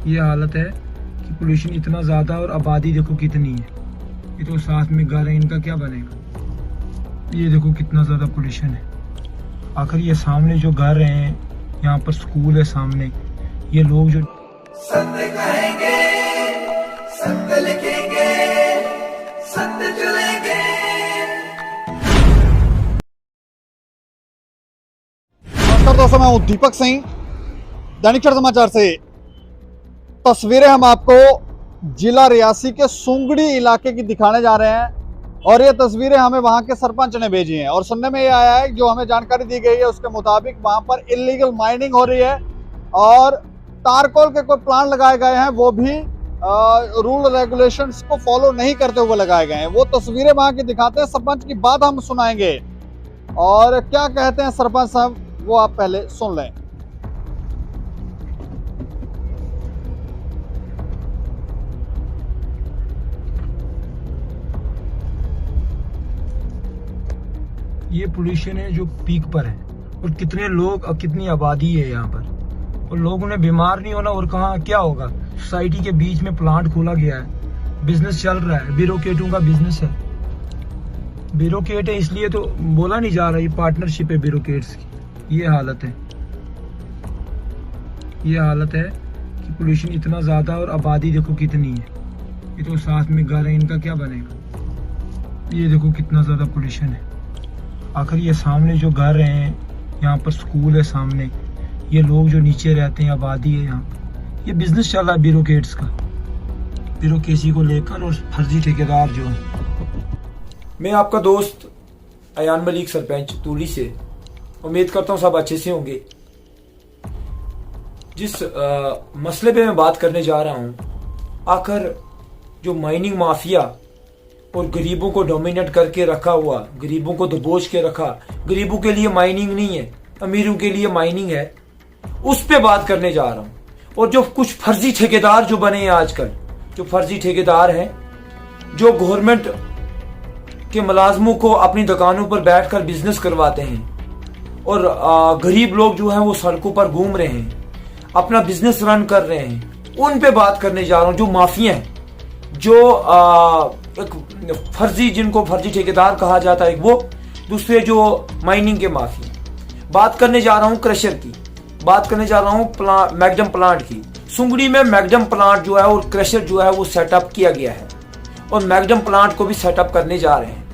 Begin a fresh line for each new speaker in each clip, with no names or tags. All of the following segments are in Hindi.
ये हालत है कि पोल्यूशन इतना ज़्यादा और आबादी देखो कितनी है। ये तो साथ में घर है, इनका क्या बनेगा। ये देखो कितना ज़्यादा पोल्यूशन है। आखिर ये सामने जो घर हैं, यहाँ पर स्कूल है सामने, ये लोग जो
सत्य कहेंगे, सत्य लिखेंगे, सत्य चलेंगे।
नमस्कार दोस्तों, मैं हूं दीपक सिंह, दैनिक क्षण समाचार से। तस्वीरें हम आपको जिला रियासी के सुंगड़ी इलाके की दिखाने जा रहे हैं और ये तस्वीरें हमें वहां के सरपंच ने भेजी हैं और सुनने में ये आया है, जो हमें जानकारी दी गई है उसके मुताबिक वहां पर इलीगल माइनिंग हो रही है और तारकोल के कोई प्लान लगाए गए हैं, वो भी रूल रेगुलेशंस को फॉलो नहीं करते हुए लगाए गए हैं। वो तस्वीरें वहां की दिखाते हैं, सरपंच की बात हम सुनाएंगे और क्या कहते हैं सरपंच साहब वो आप पहले सुन लें।
ये पोल्यूशन है जो पीक पर है और कितने लोग और कितनी आबादी है यहाँ पर, और लोगों ने बीमार नहीं होना। और कहाँ क्या होगा, सोसाइटी के बीच में प्लांट खोला गया है, बिजनेस चल रहा है, ब्यूरोक्रेटों का बिजनेस है। ब्यूरोक्रेट है इसलिए तो बोला नहीं जा रहा, ये पार्टनरशिप है ब्यूरोक्रेट्स की। ये हालत है, ये हालत है कि पोल्यूशन इतना ज़्यादा और आबादी देखो कितनी है। ये तो साथ में घर है, इनका क्या बनेगा। ये देखो कितना ज़्यादा पोल्यूशन है। आखिर ये सामने जो घर हैं, यहाँ पर स्कूल है सामने, ये लोग जो नीचे रहते हैं, आबादी है यहाँ पर। ये बिजनेस चल रहा है ब्यूरोक्रेट्स का, ब्यूरोक्रेसी को लेकर, और फर्जी ठेकेदार जो है। मैं आपका दोस्त अयान मलिक, सरपंच तूली से। उम्मीद करता हूँ सब अच्छे से होंगे। जिस मसले पे मैं बात करने जा रहा हूँ, आखिर जो माइनिंग माफिया और गरीबों को डोमिनेट करके रखा हुआ, गरीबों को दबोच के रखा, गरीबों के लिए माइनिंग नहीं है, अमीरों के लिए माइनिंग है, उस पे बात करने जा रहा हूँ। और जो कुछ फर्जी ठेकेदार जो बने हैं आजकल, जो फर्जी ठेकेदार हैं, जो गवर्नमेंट के मुलाजमों को अपनी दुकानों पर बैठकर बिजनेस करवाते हैं और गरीब लोग जो हैं वो सड़कों पर घूम रहे हैं, अपना बिजनेस रन कर रहे हैं, उन पे बात करने जा रहा हूँ। जो माफिया हैं, जो एक फर्जी, जिनको फर्जी ठेकेदार कहा जाता है, वो दूसरे जो माइनिंग के माफिया। बात करने जा रहा हूँ क्रशर की, बात करने जा रहा हूँ मैग्डम प्लांट की। सुंगड़ी में मैग्डम प्लांट जो है और क्रशर जो है वो सेटअप किया गया है और मैग्डम प्लांट को भी सेटअप करने जा रहे हैं।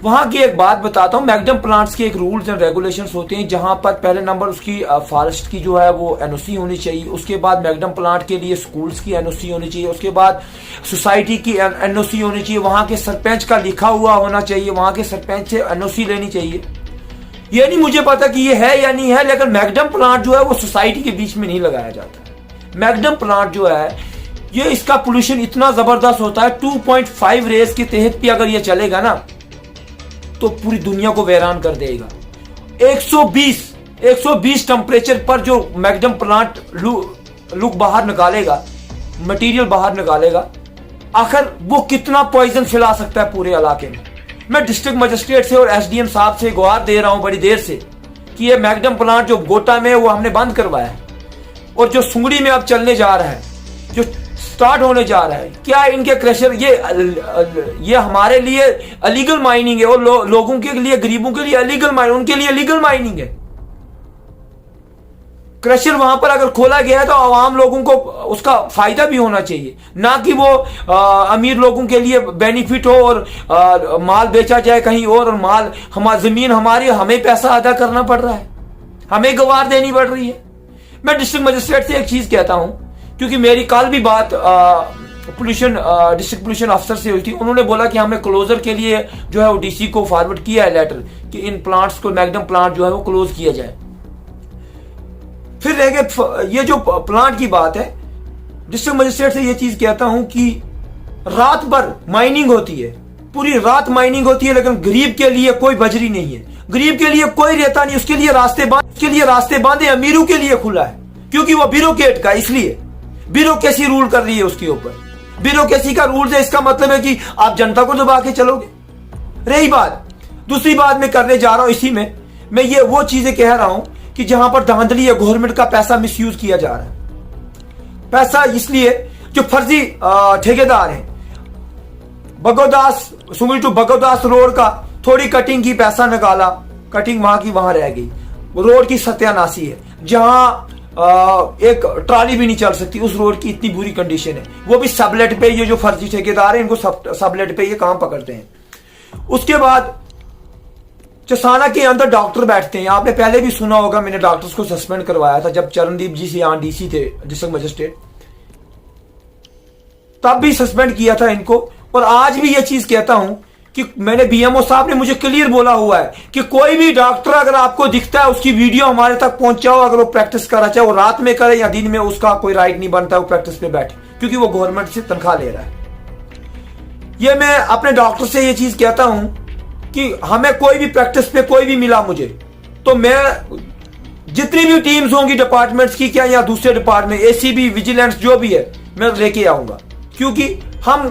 वहां की एक बात बताता हूं, मैग्डम प्लांट्स के एक रूल्स एंड रेगुलेशंस होते हैं, जहां पर पहले नंबर उसकी फॉरेस्ट की जो है वो एनओसी होनी चाहिए, उसके बाद मैग्डम प्लांट के लिए स्कूल्स की एनओसी होनी चाहिए, उसके बाद सोसाइटी की एनओसी होनी चाहिए, वहां के सरपंच का लिखा हुआ होना चाहिए, वहां के सरपंच से एनओसी लेनी चाहिए। ये नहीं मुझे पता कि ये है या नहीं है, लेकिन मैग्डम प्लांट जो है वो सोसाइटी के बीच में नहीं लगाया जाता। मैग्डम प्लांट जो है ये, इसका पोल्यूशन इतना जबरदस्त होता है, 2.5 रेस के तहत भी अगर ये चलेगा ना तो पूरी दुनिया को वैरान कर देगा। 120 टेम्परेचर पर जो मैग्डम प्लांट लुक बाहर निकालेगा, मटेरियल बाहर निकालेगा, आखिर वो कितना पॉइजन फैला सकता है पूरे इलाके में। मैं डिस्ट्रिक्ट मजिस्ट्रेट से और एसडीएम साहब से गुहार दे रहा हूं बड़ी देर से कि ये मैग्डम प्लांट जो गोटा में है वो हमने बंद करवाया है, और जो सुंगड़ी में अब चलने जा रहा है, जो स्टार्ट होने जा रहा है, क्या इनके क्रशर ये हमारे लिए अलीगल माइनिंग है और लोगों के लिए, गरीबों के लिए अलीगल माइनिंग, उनके लिए लीगल माइनिंग है। क्रशर वहां पर अगर खोला गया है तो आवाम लोगों को उसका फायदा भी होना चाहिए, ना कि वो अमीर लोगों के लिए बेनिफिट हो और माल बेचा जाए कहीं और माल, हमारी जमीन हमारी, हमें पैसा अदा करना पड़ रहा है, हमें गवार देनी पड़ रही है। मैं डिस्ट्रिक्ट मजिस्ट्रेट से एक चीज कहता हूं, क्योंकि मेरी कल भी बात डिस्ट्रिक्ट पोल्यूशन अफसर से हुई थी, उन्होंने बोला कि हमें क्लोजर के लिए जो है वो डीसी को फॉरवर्ड किया है लेटर कि इन प्लांट्स को, मैग्डम प्लांट जो है वो क्लोज किया जाए। फिर रह गए ये जो प्लांट की बात है, डिस्ट्रिक्ट मजिस्ट्रेट से ये चीज कहता हूं कि रात भर माइनिंग होती है, पूरी रात माइनिंग होती है, लेकिन गरीब के लिए कोई बजरी नहीं है, गरीब के लिए कोई रेता नहीं, उसके लिए रास्ते बांधे अमीरों के लिए खुला है, क्योंकि वो ब्यूरोक्रेट का, इसलिए ब्यूरोक्रेसी रूल कर रही है उसके ऊपर। ब्यूरोक्रेसी का रूल है, इसका मतलब है कि आप जनता को दबा के चलोगे। रही बात, दूसरी बात मैं करने जा रहा हूं, इसी में मैं ये वो चीजें कह रहा हूं कि जहां पर धांधली या गवर्नमेंट का पैसा मिसयूज किया जा रहा है। पैसा इसलिए जो फर्जी ठेकेदार हैं, बगोदास सुंगड़ी टू बगोदास रोड का थोड़ी कटिंग की पैसा निकाला, कटिंग वहां की वहां रह गई। रोड की सत्यानाशी है, जहां एक ट्राली भी नहीं चल सकती, उस रोड की इतनी बुरी कंडीशन है। वो भी सबलेट पे, ये जो फर्जी ठेकेदार है इनको सबलेट पे ये काम पकड़ते हैं। उसके बाद चसाना के अंदर डॉक्टर बैठते हैं। आपने पहले भी सुना होगा, मैंने डॉक्टर्स को सस्पेंड करवाया था जब चरणदीप जी से यहाँ डीसी थे, डिस्ट्रिक्ट मजिस्ट्रेट, तब भी सस्पेंड किया था इनको। और आज भी ये चीज कहता हूं कि मैंने बीएमओ साहब ने मुझे क्लियर बोला हुआ है कि कोई भी डॉक्टर अगर आपको दिखता है उसकी वीडियो हमारे तक पहुंचाओ, अगर वो प्रैक्टिस कर रहा, चाहे वो रात में करे या दिन में, उसका कोई राइट नहीं बनता वो प्रैक्टिस पे बैठे, क्योंकि वो गवर्नमेंट से तनख्वाह ले रहा है। ये मैं अपने डॉक्टर से ये चीज कहता हूं कि हमें कोई भी प्रैक्टिस पे कोई भी मिला मुझे, तो मैं जितनी भी टीम्स होंगी डिपार्टमेंट्स की, क्या या दूसरे डिपार्टमेंट, एसीबी, विजिलेंस, जो भी है, मैं लेके आऊंगा, क्योंकि हम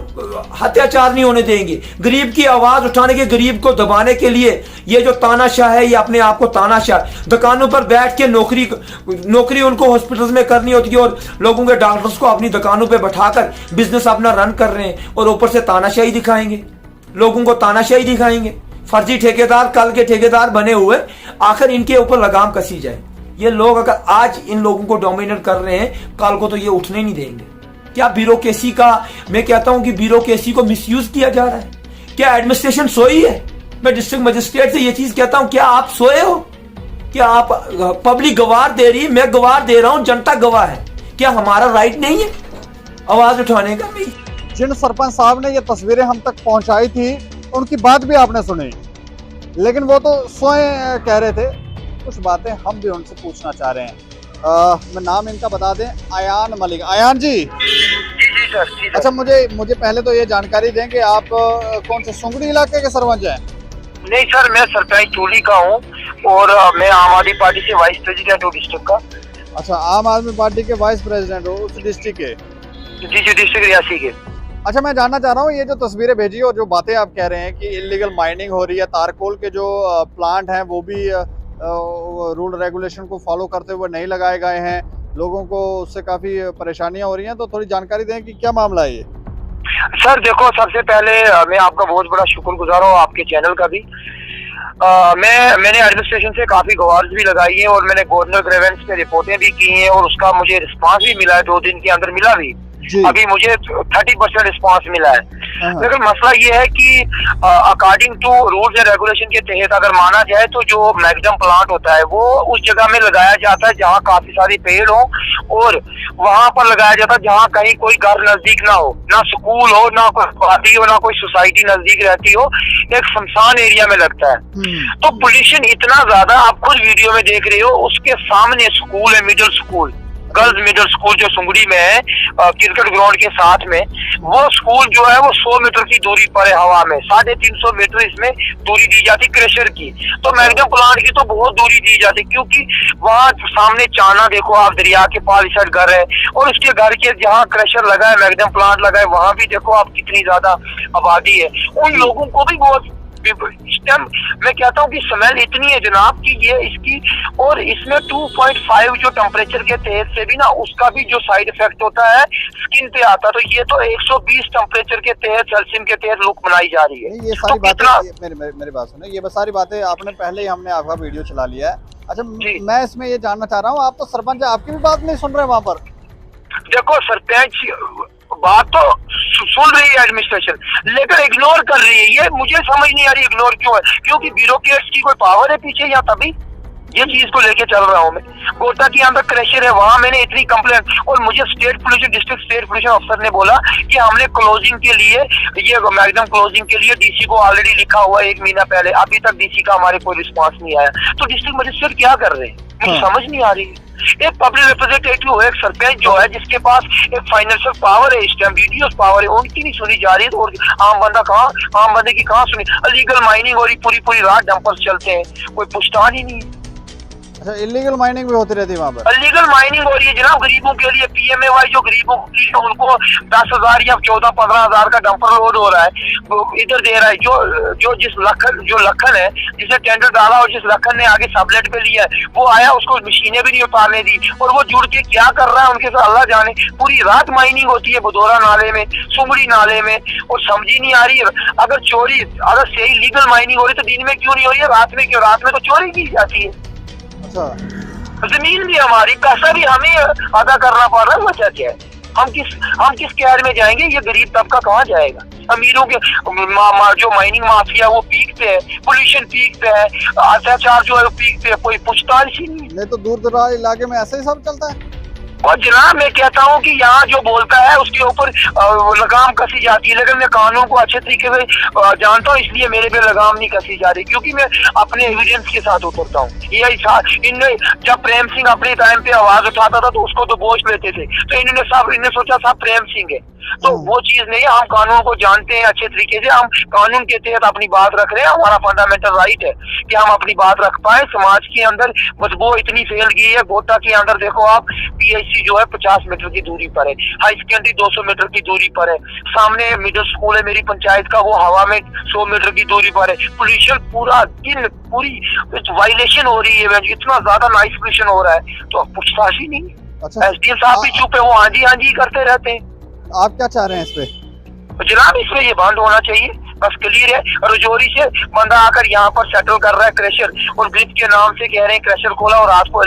अत्याचार नहीं होने देंगे। गरीब की आवाज उठाने के, गरीब को दबाने के लिए ये जो तानाशाह है, ये अपने आप को तानाशाह, दुकानों पर बैठ के नौकरी उनको हॉस्पिटल्स में करनी होती है और लोगों के डॉक्टर्स को अपनी दुकानों पे बैठाकर बिजनेस अपना रन कर रहे हैं, और ऊपर से तानाशाही दिखाएंगे, लोगों को तानाशाही दिखाएंगे। फर्जी ठेकेदार कल के ठेकेदार बने हुए, आखिर इनके ऊपर लगाम कसी जाए। ये लोग अगर आज इन लोगों को डोमिनेट कर रहे हैं, कल को तो ये उठने नहीं देंगे। क्या ब्यूरोक्रेसी का, मैं कहता हूं कि ब्यूरोक्रेसी को मिसयूज किया जा रहा है? क्या एडमिनिस्ट्रेशन सोई है? मैं डिस्ट्रिक्ट मजिस्ट्रेट से ये चीज कहता हूं, क्या आप सोए हो? क्या आप, पब्लिक गवाह दे रही है, मैं गवाह दे रहा हूं, जनता गवाह है, क्या हमारा राइट नहीं है आवाज उठाने का?
जिन सरपंच साहब ने ये तस्वीरें हम तक पहुंचाई थी, उनकी बात भी आपने सुनी, लेकिन वो तो स्वयं कह रहे थे। कुछ बातें हम भी उनसे पूछना चाह रहे हैं। मैं नाम इनका बता दें, अयान मलिक। अयान जी,
जी सर।
अच्छा, मुझे पहले तो ये जानकारी दें कि आप कौन से सुंगड़ी इलाके के सरपंच हैं?
नहीं सर, मैं सरपंच टोली का हूँ और मैं आम आदमी पार्टी से वाइस प्रेसिडेंट हूँ डिस्ट्रिक्ट का।
अच्छा, आम आदमी पार्टी के वाइस प्रेसिडेंट हो उस डिस्ट्रिक्ट के?
जी, डिस्ट्रिक्ट रियासी के।
अच्छा, मैं जानना चाह रहा हूँ, ये जो तस्वीरें भेजी और जो बातें आप कह रहे हैं कि इलीगल माइनिंग हो रही है, तारकोल के जो प्लांट हैं वो भी रूल रेगुलेशन को फॉलो करते हुए नहीं लगाए गए हैं, लोगों को उससे काफी परेशानियां हो रही हैं, तो थोड़ी जानकारी दें कि क्या मामला है ये?
सर देखो, सबसे पहले मैं आपका बहुत बड़ा शुक्रगुजार हूँ, आपके चैनल का भी। मैंने एडमिनिस्ट्रेशन से काफी गुहार भी लगाई है और मैंने गवर्नर ग्रेवेंस पे रिपोर्टें भी की हैं और उसका मुझे रिस्पांस भी मिला है, 2 दिन के अंदर मिला भी। अभी मुझे 30% रिस्पांस मिला है। लेकिन मसला ये है कि according to rules and regulation के तहत अगर माना जाए तो जो मैग्डम प्लांट होता है वो उस जगह में लगाया जाता है जहाँ काफी सारे पेड़ हो, और वहां पर लगाया जाता है जहाँ कहीं कोई घर नजदीक ना हो, ना स्कूल हो, ना कोई पार्टी हो, ना कोई सोसाइटी नजदीक रहती हो, एक शमशान एरिया में लगता है। तो पोल्यूशन इतना ज्यादा, आप खुद वीडियो में देख रहे हो, उसके सामने स्कूल है, middle school, girls middle school जो सुंगड़ी में है, क्रिकेट ग्राउंड के साथ में, वो स्कूल जो है वो 100 मीटर की दूरी पर है हवा में, 350 मीटर इसमें दूरी दी जाती क्रेशर की। तो मैग्डम प्लांट की तो बहुत दूरी दी जाती, क्योंकि वहाँ सामने चाना देखो आप, दरिया के पास इस साइड घर है, और उसके घर के जहाँ क्रेशर लगा है, मैग्डम प्लांट लगा है, वहाँ भी देखो आप कितनी ज्यादा आबादी है। उन लोगों को भी बहुत, इस टाइम मैं कहता हूँ कि स्मेल इतनी है जनाब कि ये इसकी, और इसमें 2.5 जो टेम्परेचर के तहत से भी ना, उसका भी जो साइड इफेक्ट होता है स्किन पे आता है। तो ये तो 120 टेम्परेचर के तहत, सेल्सियस के तहत लुक बनाई जा रही है।
ये सारी बातें, मेरी बात सुने, ये सारी बातें आपने पहले ही, हमने आपका वीडियो चला लिया है। अच्छा, मैं इसमें ये जानना चाह रहा हूँ, आप तो सरपंच है, आपकी भी बात नहीं सुन रहे वहाँ पर?
देखो, सरपंच बात तो सुन रही है एडमिनिस्ट्रेशन, लेकिन इग्नोर कर रही है। ये मुझे समझ नहीं आ रही इग्नोर क्यों है, क्योंकि ब्यूरोक्रेट्स की कोई पावर है पीछे, या तभी ये चीज को लेके चल रहा हूँ मैं। कोटा के अंदर क्रेशर है, वहां मैंने इतनी कंप्लेंट, और मुझे डिस्ट्रिक्ट स्टेट पोल्यूशन अफसर ने बोला कि हमने क्लोजिंग के लिए, ये मैग्डम क्लोजिंग के लिए डीसी को ऑलरेडी लिखा हुआ है 1 महीना पहले, अभी तक डीसी का हमारे कोई रिस्पांस नहीं आया। तो डिस्ट्रिक्ट मजिस्ट्रेट क्या कर रहे हैं, मुझे समझ नहीं आ रही है। एक पब्लिक रिप्रेजेंटेटिव हो, एक सरपंच जो है, जिसके पास एक फाइनेंशियल पावर है, इस टाइम वीडियोस पावर है, उनकी नहीं सुनी जा रही है। और आम बंदे की कहाँ सुनी? अलीगल माइनिंग हो रही, पूरी रात डंपर्स चलते हैं, कोई पुछताछ ही नहीं है।
अच्छा, इलीगल माइनिंग भी होती रहती है वहाँ पर?
लीगल माइनिंग हो रही है जनाब गरीबों के लिए। PMAY जो गरीबों की है उनको 10,000 या 14-15,000 का डंपर लोड हो रहा है, वो इधर दे रहा है। जो जो लखन है जिसने टेंडर डाला और जिस लखन ने आगे सबलेट पे लिया है, वो आया, उसको मशीनें भी नहीं उतारने दी, और वो जुड़ के क्या कर रहा है उनके साथ अल्लाह जाने। पूरी रात माइनिंग होती है बुधौरा नाले में, सुंगड़ी नाले में, और समझ ही नहीं आ रही। अगर सही लीगल माइनिंग हो रही तो दिन में क्यों नहीं हो रही है, रात में क्यों? रात में तो चोरी की जाती है।
अच्छा,
जमीन भी हमारी, पैसा भी हमें अदा करना पड़ रहा है, वजह क्या है? हम किस कहर में जाएंगे? ये गरीब तबका कहाँ जाएगा? अमीरों के जो माइनिंग माफिया वो पीक पे है, पोल्यूशन पीक पे है, अत्याचार जो है वो पीक पे है, कोई पूछताछ ही नहीं।
नहीं तो दूर दराज इलाके में ऐसे ही सब चलता है।
और जनाब मैं कहता हूँ कि यहाँ जो बोलता है उसके ऊपर लगाम कसी जाती है, लेकिन मैं कानून को अच्छे तरीके से जानता हूँ, इसलिए मेरे पे लगाम नहीं कसी जा रही, क्योंकि मैं अपने एविडेंस के साथ उतरता हूँ। इनने जब प्रेम सिंह अपने टाइम पे आवाज उठाता था तो उसको तो बोझ लेते थे, तो इन्होंने सोचा था प्रेम सिंह है, तो वो चीज नहीं है। हम कानून को जानते हैं अच्छे तरीके से, हम कानून के तहत अपनी बात रख रहे हैं। हमारा फंडामेंटल राइट है कि हम अपनी बात रख पाए। समाज के अंदर बदबू इतनी फैल गई है। गोटा के अंदर देखो आप, PHC जो है 50 मीटर की दूरी पर है, हाई सेकेंडरी 200 मीटर की दूरी पर है, सामने मिडिल स्कूल है मेरी पंचायत का, वो हवा में 100 मीटर की दूरी पर है। पोल्यूशन पूरा दिन, पूरी वायलेशन हो रही है, इतना ज्यादा नॉइस पोल्यूशन हो रहा है, तो पूछताछ ही नहीं।
अच्छा,
SDM साहब भी चुप है, वो हाँ जी करते रहते हैं।
आप क्या चाह रहे हैं इस पे?
जनाब इसमें ये बंद होना चाहिए, बस क्लियर है। रजौरी से बंदा आकर यहाँ पर सेटल कर रहा है क्रशर, और ग्रिप के नाम से कह रहे हैं क्रशर खोला, और रात को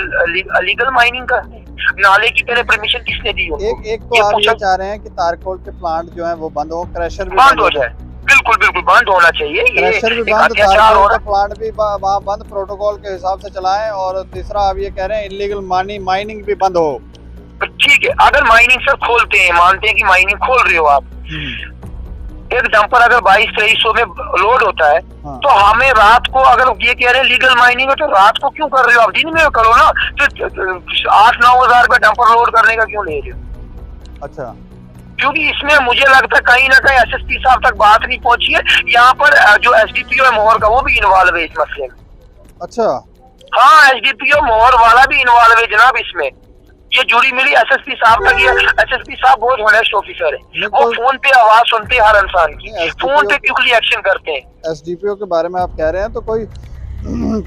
अलीगल माइनिंग कर रहे हैं। नाले की पहले परमिशन किसने दी उनको?
एक तो आप ये चाह रहे हैं कि तारकोल के प्लांट जो है वो बंद हो, क्रशर भी
बंद हो जाए। बिल्कुल बंद होना चाहिए।
क्रशर भी बंद, तारकोल का प्लांट भी वहाँ बंद, प्रोटोकॉल के हिसाब से चलाएं। और तीसरा आप ये कह रहे हैं इलीगल माइनिंग भी बंद हो।
ठीक है, अगर माइनिंग सर खोलते हैं, मानते हैं कि माइनिंग खोल रहे हो आप, एक डंपर अगर 2200-2300 में लोड होता है,
हाँ।
तो हमें रात को, अगर ये कह रहे हैं लीगल माइनिंग है, तो रात को क्यों कर रहे हो आप? दिन में करो ना। तो 8-9 हजार रुपए डंपर लोड करने का क्यों ले रहे हो?
अच्छा,
क्योंकि इसमें मुझे लगता है कहीं ना कहीं SSP साहब तक बात नहीं पहुंची है। यहाँ पर जो SDPO है मोहर का, वो भी इन्वॉल्व है इस मसले में।
अच्छा,
हाँ, SDPO मोहर वाला भी इन्वॉल्व है जनाब इसमें। ये जुड़ी मिली SSP साहब तक। ये SSP साहब बहुत ऑनेस्ट ऑफिसर है, वो फोन पे आवाज सुनते हैं हर इंसान की, फोन पे क्विकली एक्शन करते हैं।
SDPO के बारे में आप कह रहे हैं तो कोई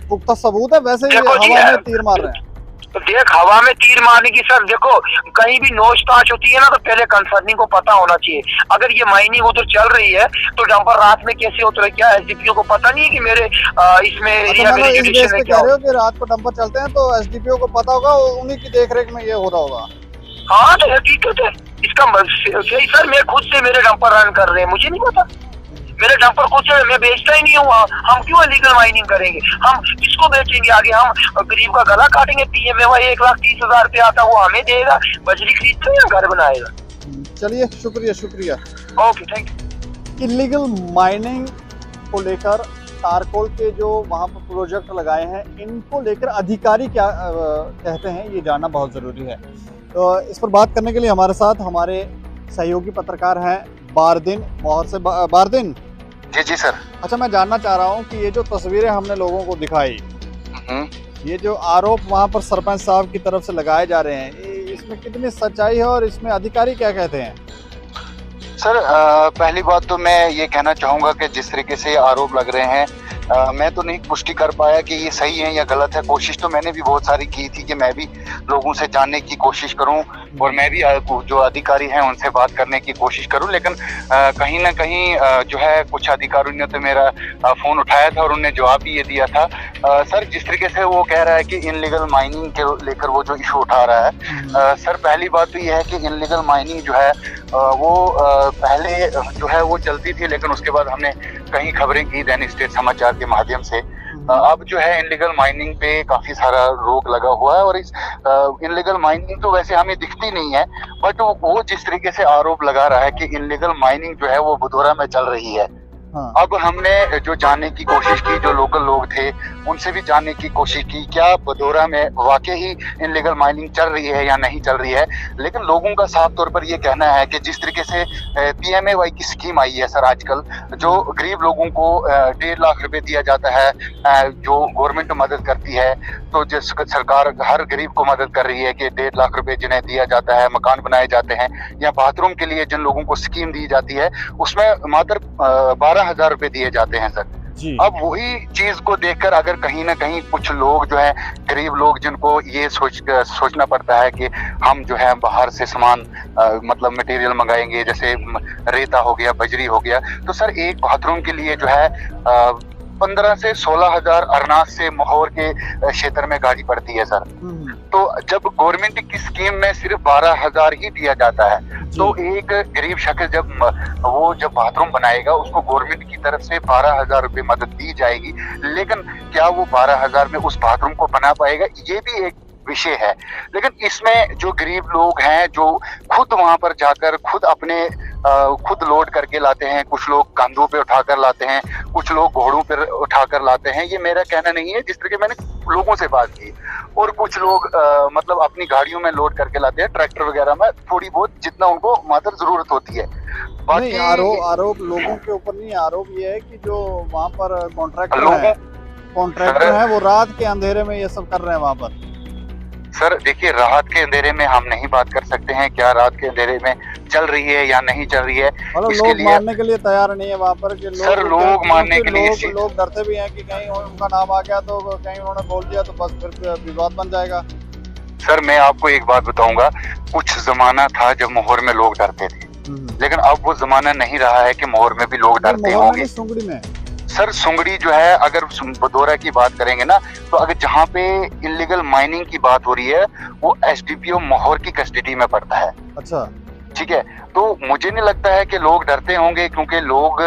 पुख्ता सबूत है? वैसे ही
देखो
हवा में तीर मार रहे हैं।
तो देख, हवा में तीर मारने की सर, देखो कहीं भी नोचताच होती है ना, तो पहले कंसर्निंग को पता होना चाहिए। अगर ये माइनिंग उधर चल रही है तो डंपर रात में कैसे उतरे? क्या SDPO को पता नहीं है कि मेरे इसमें एरिया में रेजुडिकेशन है? क्या
कह रहे हो कि रात को डंपर चलते हैं तो SDPO को पता होगा, उन्हीं की देखरेख में ये हो रहा होगा।
हाँ, तो हकीकत है इसका। सही सर, मैं खुद से मेरे डंपर रन कर रहे हैं, मुझे नहीं पता। मेरे डंपर खुद से मैं बेचता ही नहीं हूँ। हम क्यों इलीगल माइनिंग करेंगे? हम किसको बेचेंगे आगे? हम गरीब का गला काटेंगे। PMAY 1,30,000 रुपये आता, वो हमें देगा, बजरी खरीदते हैं, घर बनाएगा।
चलिए, शुक्रिया।
Okay, thank you.
Illegal mining को लेकर तारकोल के जो वहाँ पर प्रोजेक्ट लगाए हैं, इनको लेकर अधिकारी क्या कहते हैं, ये जानना बहुत ज़रूरी है। तो इस पर बात करने के लिए हमारे साथ हमारे सहयोगी पत्रकार हैं बारदीन मोहर से। बारदीन
जी सर।
अच्छा, मैं जानना चाह रहा हूँ कि ये जो तस्वीरें हमने लोगों को दिखाई, ये जो आरोप वहाँ पर सरपंच साहब की तरफ से लगाए जा रहे हैं, इसमें कितनी सच्चाई है और इसमें अधिकारी क्या कहते हैं?
सर, पहली बात तो मैं ये कहना चाहूँगा कि जिस तरीके से आरोप लग रहे हैं, मैं तो नहीं पुष्टि कर पाया कि ये सही है या गलत है। कोशिश तो मैंने भी बहुत सारी की थी कि मैं भी लोगों से जानने की कोशिश करूं, और मैं भी जो अधिकारी हैं उनसे बात करने की कोशिश करूं, लेकिन कहीं ना कहीं जो है कुछ अधिकारियों ने तो मेरा फ़ोन उठाया था और उन्होंने जवाब भी ये दिया था। सर, जिस तरीके से वो कह रहा है कि इनलीगल माइनिंग के लेकर वो जो इशू उठा रहा है, सर पहली बात तो ये है कि इनलीगल माइनिंग जो है वो पहले जो है वो चलती थी, लेकिन उसके बाद हमने कहीं खबरें की दैनिक स्टेट समाचार के माध्यम से। अब जो है इनलीगल माइनिंग पे काफी सारा रोक लगा हुआ है, और इस इनलीगल माइनिंग तो वैसे हमें दिखती नहीं है, बट वो जिस तरीके से आरोप लगा रहा है कि इनलीगल माइनिंग जो है वो बुधौरा में चल रही है,
हाँ।
अब हमने जो जानने की कोशिश की, जो लोकल लोग थे उनसे भी जानने की कोशिश की क्या भदौरा में वाकई ही इनलीगल माइनिंग चल रही है या नहीं चल रही है। लेकिन लोगों का साफ तौर पर ये कहना है कि जिस तरीके से PMAY की स्कीम आई है सर आजकल, जो गरीब लोगों को 1.5 लाख रुपए दिया जाता है, जो गवर्नमेंट मदद करती है, तो जिस सरकार हर गरीब को मदद कर रही है कि 1.5 लाख रुपए जिन्हें दिया जाता है, मकान बनाए जाते हैं, या बाथरूम के लिए जिन लोगों को स्कीम दी जाती है उसमें मात्र 12,000 रुपए दिए जाते हैं सर
जी।
अब वही चीज को देखकर अगर कहीं ना कहीं कुछ लोग जो है गरीब लोग, जिनको ये सोचना पड़ता है कि हम जो है बाहर से सामान मतलब मटेरियल मंगाएंगे, जैसे रेता हो गया, बजरी हो गया, तो सर एक बाथरूम के लिए जो है 15 से 16,000 अरनास से मोहर के क्षेत्र में गाड़ी पड़ती है सर। तो जब गवर्नमेंट की स्कीम में सिर्फ 12,000 ही दिया जाता है, तो एक गरीब शख्स जब बाथरूम बनाएगा उसको गवर्नमेंट की तरफ से 12,000 रुपए मदद दी जाएगी, लेकिन क्या वो 12,000 में उस बाथरूम को बना पाएगा, ये भी एक विषय है। लेकिन इसमें जो गरीब लोग हैं जो खुद वहां पर जाकर खुद अपने खुद लोड करके लाते हैं, कुछ लोग कंधों पे उठाकर लाते हैं, कुछ लोग घोड़ों पर उठाकर लाते हैं, ये मेरा कहना नहीं है, जिस तरह के मैंने लोगों से बात की, और कुछ लोग मतलब अपनी गाड़ियों में लोड करके लाते हैं, ट्रैक्टर वगैरह में थोड़ी बहुत जितना उनको मात्र जरूरत होती है।
नहीं, आरोप लोगों के ऊपर नहीं, आरोप ये है कि जो वहाँ पर कॉन्ट्रैक्टर है वो रात के अंधेरे में ये सब कर रहे हैं वहाँ पर।
सर देखिए, रात के अंधेरे में हम नहीं बात कर सकते हैं क्या रात के अंधेरे में चल रही है या नहीं चल रही है,
लोग मानने के लिए तैयार नहीं है वहाँ पर कि
लोग मानने के लिए
लोग डरते भी हैं कि कहीं उनका नाम आ गया तो कहीं उन्होंने बोल दिया तो बस फिर विवाद बन जाएगा।
सर मैं आपको एक बात बताऊंगा, कुछ जमाना था जब मोहर में लोग डरते थे, लेकिन अब वो जमाना नहीं रहा है कि मोहर में भी लोग डरते होंगे।
सुंगड़ी में
सर सुंगड़ी जो है, अगर भदौरा की बात करेंगे ना, तो अगर जहाँ पे इलीगल माइनिंग की बात हो रही है वो SDPO मोहर की कस्टडी में पड़ता है।
अच्छा,
ठीक है, तो मुझे नहीं लगता है कि लोग डरते होंगे, क्योंकि लोग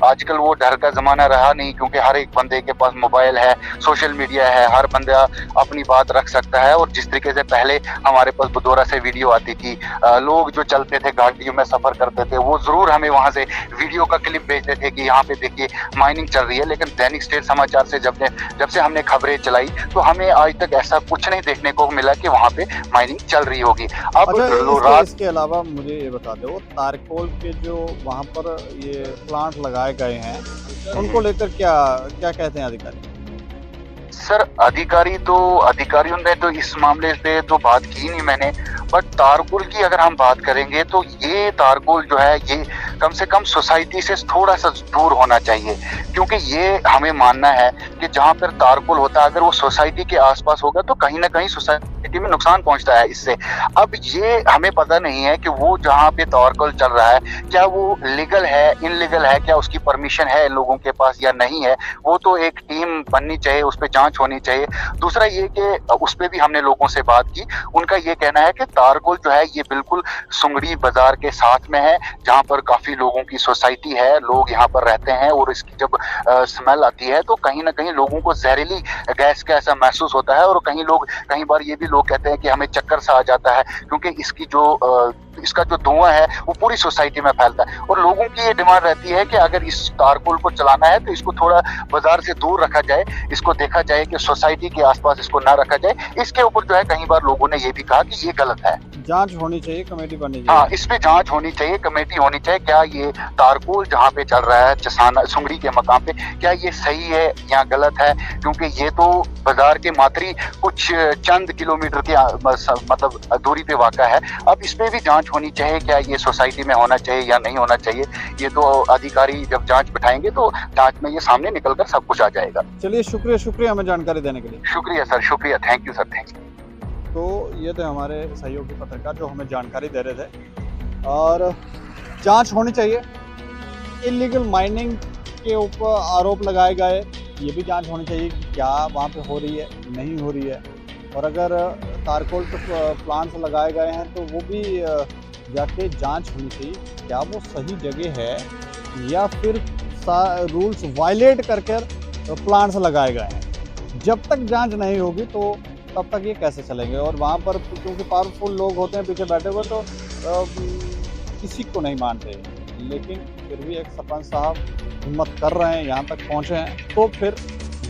आजकल वो डर का जमाना रहा नहीं, क्योंकि हर एक बंदे के पास मोबाइल है, सोशल मीडिया है, हर बंदा अपनी बात रख सकता है। और जिस तरीके से पहले हमारे पास भदौरा से वीडियो आती थी, लोग जो चलते थे गाड़ियों में सफर करते थे, वो जरूर हमें वहां से वीडियो का क्लिप भेजते थे कि यहाँ पे देखिए माइनिंग चल रही है। लेकिन दैनिक स्टेट समाचार से जब से हमने खबरें चलाई तो हमें आज तक ऐसा कुछ नहीं देखने को मिला कि वहाँ पे माइनिंग चल रही होगी। अब
अच्छा, इसके अलावा मुझे ये बता दो, तारकोल के जो वहाँ पर ये प्लांट लगाए गए हैं उनको लेकर क्या कहते हैं अधिकारी?
सर अधिकारियों ने तो इस मामले पे तो बात की नहीं मैंने, बट तारकोल की अगर हम बात करेंगे तो ये तारकोल जो है ये कम से कम सोसाइटी से थोड़ा सा दूर होना चाहिए, क्योंकि ये हमें मानना है कि जहाँ पर तारकोल होता है अगर वो सोसाइटी के आसपास होगा तो कहीं ना कहीं सोसाइटी में नुकसान पहुंचता है इससे। अब ये हमें पता नहीं है कि वो जहाँ पे तारकोल चल रहा है क्या वो लीगल है, इनलीगल है, क्या उसकी परमिशन है लोगों के पास या नहीं है, वो तो एक टीम बननी चाहिए, उस पर जांच होनी चाहिए। दूसरा ये कि उस पर भी हमने लोगों से बात की, उनका ये कहना है कि तारकोल जो है ये बिल्कुल सुंगड़ी बाजार के साथ में है, जहाँ पर काफी लोगों की सोसाइटी है, लोग यहाँ पर रहते हैं, और इसकी जब स्मेल आती है तो कहीं ना कहीं लोगों को जहरीली गैस का ऐसा महसूस होता है, और कई बार ये भी लोग कहते हैं कि हमें चक्कर सा आ जाता है, क्योंकि इसका जो धुआं है वो पूरी सोसाइटी में फैलता है। और लोगों की ये डिमांड रहती है कि अगर इस तारकोल को चलाना है तो इसको थोड़ा बाजार से दूर रखा जाए, इसको देखा जाए कि सोसाइटी के आसपास इसको ना रखा जाए। इसके ऊपर जो है कई बार लोगों ने ये भी कहा कि ये गलत है,
जांच होनी चाहिए, कमेटी बननी चाहिए।
हाँ, इस पे जांच होनी चाहिए, कमेटी होनी चाहिए, क्या ये तारकोल जहाँ पे चल रहा है चसाना सुंगड़ी के मकाम पे क्या ये सही है या गलत है, क्योंकि ये तो बाजार के मात्र कुछ चंद किलोमीटर के मतलब दूरी पे वाक़ा है। अब इस पे भी जांच होनी चाहिए, क्या ये सोसाइटी में होना चाहिए या नहीं होना चाहिए। ये तो अधिकारी जब जांच बिठाएंगे तो जांच में ये सामने निकल कर सब कुछ आ जाएगा।
चलिए, शुक्रिया हमें जानकारी देने के लिए।
शुक्रिया सर, शुक्रिया, thank you sir, thank you.
तो ये थे हमारे सहयोगी पत्रकार जो हमें जानकारी दे रहे थे, और जांच होनी चाहिए। इलीगल माइनिंग के ऊपर आरोप लगाए गए, ये भी जांच होनी चाहिए कि क्या वहाँ पे हो रही है, नहीं हो रही है, और अगर तारकोल पे प्लांट्स लगाए गए हैं तो वो भी जाके जांच होनी चाहिए क्या वो सही जगह है या फिर रूल्स वायलेट करके प्लांट्स लगाए गए हैं। जब तक जांच नहीं होगी तो तब तक ये कैसे चलेंगे। और वहाँ पर क्योंकि पावरफुल लोग होते हैं पीछे बैठे हुए, तो किसी को नहीं मानते, लेकिन फिर भी एक सरपंच साहब हिम्मत कर रहे हैं, यहाँ तक पहुँचे हैं, तो फिर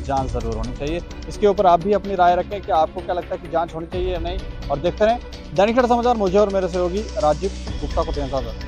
जांच ज़रूर होनी चाहिए। इसके ऊपर आप भी अपनी राय रखें कि आपको क्या लगता है कि जांच होनी चाहिए या नहीं। और देखते रहें दैनिक सवेरा समाचार, मुझे और मेरे सहयोगी राजीव गुप्ता को दें इजाज़त।